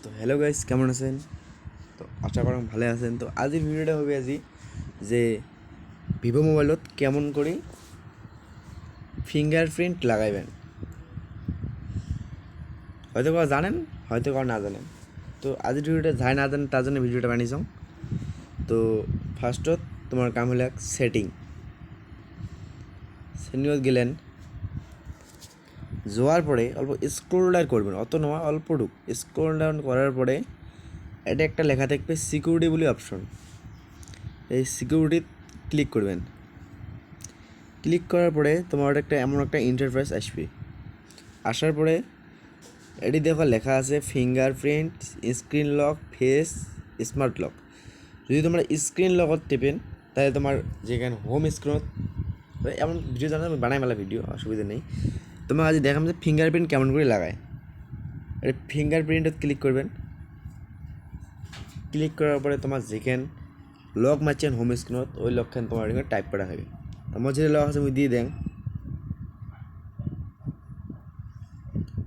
তো hello guys, কেমন আছেন? তো আশা করি ভালো আছেন। তো আজির ভিডিওটা হবে যে ভিভো মোবাইলত কেমন করে ফিঙ্গারপ্রিন্ট লাগাইবেন। হয়তো কেউ জানেন, হয়তো কেউ না জানেন। তো আজির ভিডিওটা যাই না জানেন তার জন্য ভিডিওটা বানিয়েছ। তো ফার্স্টত তোমার কাম হলো সেটিংত গেলেন, যাওয়ার পরে অল্প স্ক্রল ডাউন করবেন, অত নয় অল্পটুক স্ক্রল ডাউন করার পরে এটা একটা লেখা থাকবে সিকিউরিটি বলে অপশন। এই সিকিউরিটি ক্লিক করবেন। ক্লিক করার পরে তোমার একটা এমন একটা ইন্টারফেস আসবে। আসার পরে এটি দেখো লেখা আছে fingerprint, screen lock, face, smart lock. যদি তোমরা স্ক্রিন লকত টিপেন তাহলে তোমার যেখানে হোম স্ক্রিনত এমন ভিডিও জানা বানাই মেলা ভিডিও, অসুবিধা নেই। তোমার আজ দেখাম যে ফিঙ্গারপ্রিন্ট কেমন করে লাগায়। এটা ফিঙ্গারপ্রিন্টত ক্লিক করবেন। ক্লিক করার পরে তোমার যেখানে লক মারছেন হোম স্ক্রিনত ওই লকখান তোমার এখানে টাইপ করা হবে। আমার যে লক আছে আমি দিয়ে দেন।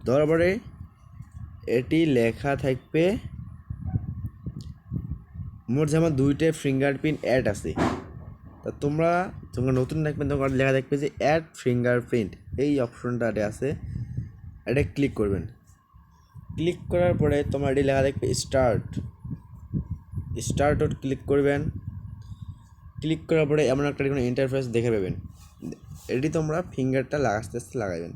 দেওয়ার পরে এটি লেখা থাকবে, মোট যেমন দুইটা ফিঙ্গারপ্রিন্ট অ্যাড আছে। তা তোমরা যখন নতুন দেখবেন তখন লেখা থাকবে যে অ্যাড ফিঙ্গারপ্রিন্ট, এই অপশনটা আছে, এটা ক্লিক করবেন। ক্লিক করার পরে তোমার এটি লেখা থাকবে স্টার্টত ক্লিক করবেন। ক্লিক করার পরে এমন একটা কোনো ইন্টারফেস দেখে পাবেন। এটি তোমরা ফিঙ্গারটা আস্তে আস্তে লাগাবেন।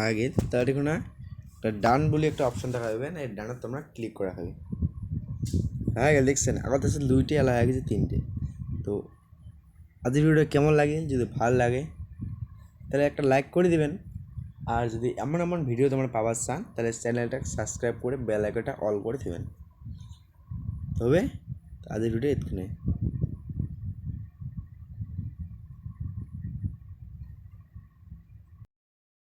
আগে তার দেখুন না, ডান বলে একটা অপশন দেখা যাবেন, এই ডানে তোমরা ক্লিক করা হবে। হ্যাঁ দেখছেন আমার কাছে দুইটি এলা হয়ে গেছে তিনটে। তো আজকের ভিডিও কেমন লাগে, যদি ভালো লাগে তাহলে একটা লাইক করে দিবেন। আর যদি এমন এমন ভিডিও তোমরা পাওয়ার চান তাহলে চ্যানেলটা সাবস্ক্রাইব করে বেল আইকনটা অল করে দেবেন। তবে আজকের ভিডিও এখানে।